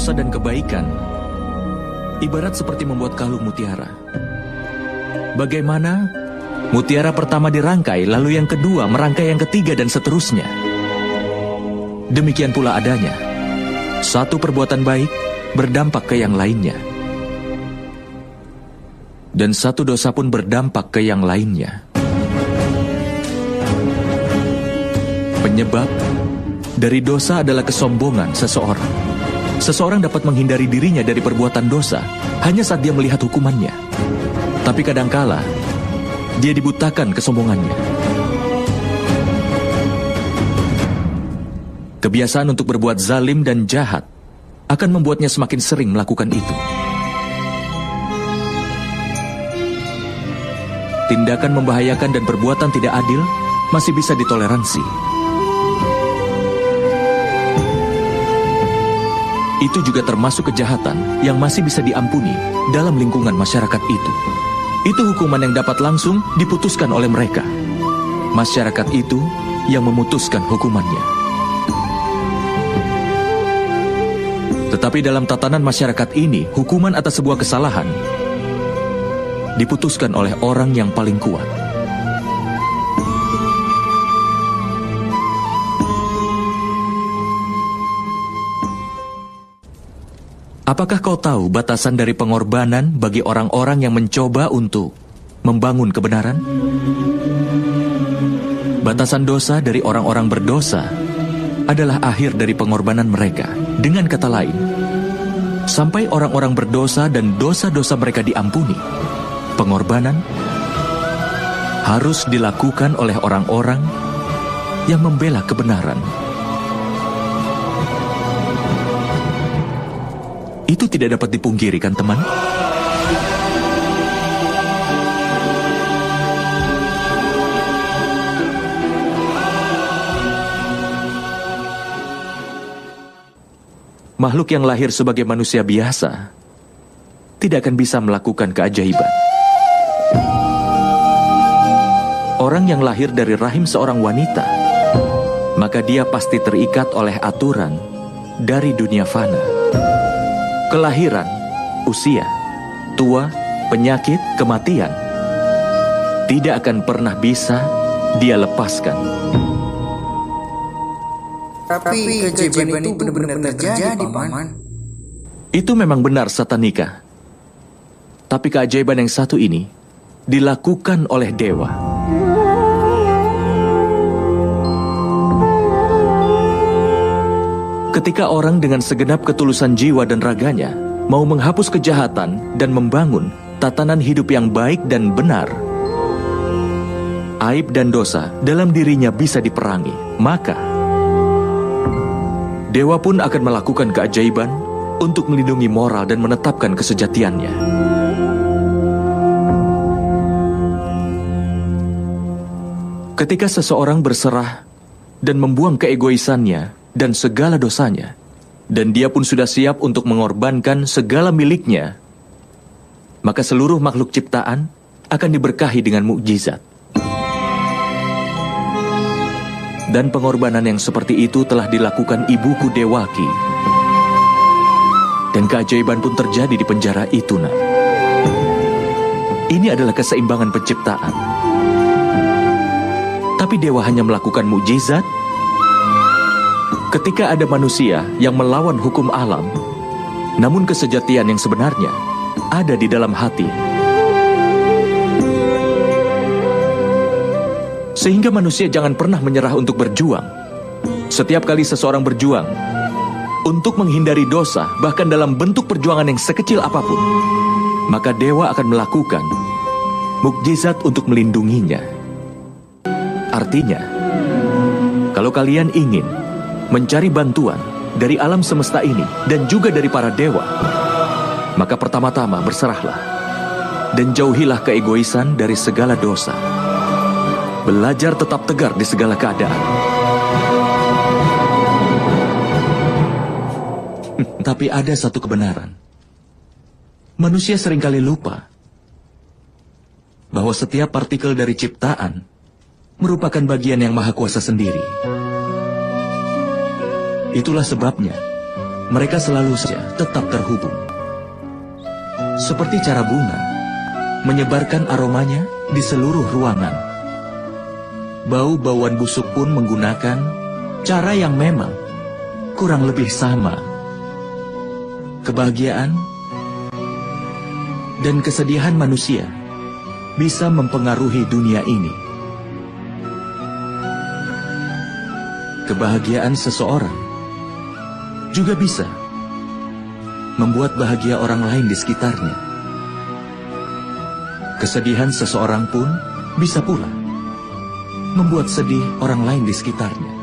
dosa dan kebaikan ibarat seperti membuat kalung mutiara. Bagaimana mutiara pertama dirangkai, lalu yang kedua merangkai yang ketiga dan seterusnya. Demikian pula adanya. Satu perbuatan baik berdampak ke yang lainnya. Dan satu dosa pun berdampak ke yang lainnya. Penyebab dari dosa adalah kesombongan seseorang. Seseorang dapat menghindari dirinya dari perbuatan dosa hanya saat dia melihat hukumannya. Tapi kadangkala dia dibutakan kesombongannya. Kebiasaan untuk berbuat zalim dan jahat akan membuatnya semakin sering melakukan itu. Tindakan membahayakan dan perbuatan tidak adil masih bisa ditoleransi. Itu juga termasuk kejahatan yang masih bisa diampuni dalam lingkungan masyarakat itu. Itu hukuman yang dapat langsung diputuskan oleh mereka. Masyarakat itu yang memutuskan hukumannya. Tetapi dalam tatanan masyarakat ini, hukuman atas sebuah kesalahan diputuskan oleh orang yang paling kuat. Apakah kau tahu batasan dari pengorbanan bagi orang-orang yang mencoba untuk membangun kebenaran? Batasan dosa dari orang-orang berdosa adalah akhir dari pengorbanan mereka. Dengan kata lain, sampai orang-orang berdosa dan dosa-dosa mereka diampuni, pengorbanan harus dilakukan oleh orang-orang yang membela kebenaran. Itu tidak dapat dipungkiri, kan teman? Makhluk yang lahir sebagai manusia biasa tidak akan bisa melakukan keajaiban. Orang yang lahir dari rahim seorang wanita, maka dia pasti terikat oleh aturan dari dunia fana. Kelahiran, usia, tua, penyakit, kematian tidak akan pernah bisa dia lepaskan. Tapi keajaiban itu benar-benar terjadi, Paman. Itu memang benar, Satanika. Tapi keajaiban yang satu ini dilakukan oleh dewa. Ketika orang dengan segenap ketulusan jiwa dan raganya mau menghapus kejahatan dan membangun tatanan hidup yang baik dan benar, aib dan dosa dalam dirinya bisa diperangi. Maka dewa pun akan melakukan keajaiban untuk melindungi moral dan menetapkan kesejatiannya. Ketika seseorang berserah dan membuang keegoisannya dan segala dosanya, dan dia pun sudah siap untuk mengorbankan segala miliknya, maka seluruh makhluk ciptaan akan diberkahi dengan mukjizat. Dan pengorbanan yang seperti itu telah dilakukan ibuku Dewaki. Dan keajaiban pun terjadi di penjara itu, nak. Ini adalah keseimbangan penciptaan. Tapi dewa hanya melakukan mukjizat ketika ada manusia yang melawan hukum alam, namun kesejatian yang sebenarnya ada di dalam hati. Sehingga manusia jangan pernah menyerah untuk berjuang. Setiap kali seseorang berjuang untuk menghindari dosa, bahkan dalam bentuk perjuangan yang sekecil apapun, maka dewa akan melakukan mukjizat untuk melindunginya. Artinya, kalau kalian ingin mencari bantuan dari alam semesta ini dan juga dari para dewa, maka pertama-tama berserahlah dan jauhilah keegoisan dari segala dosa. Belajar tetap tegar di segala keadaan. Tapi ada satu kebenaran. Manusia seringkali lupa bahwa setiap partikel dari ciptaan merupakan bagian yang Maha Kuasa sendiri. Itulah sebabnya mereka selalu saja tetap terhubung. Seperti cara bunga menyebarkan aromanya di seluruh ruangan. Bau-bauan busuk pun menggunakan cara yang memang kurang lebih sama. Kebahagiaan dan kesedihan manusia bisa mempengaruhi dunia ini. Kebahagiaan seseorang juga bisa membuat bahagia orang lain di sekitarnya. Kesedihan seseorang pun bisa pula membuat sedih orang lain di sekitarnya.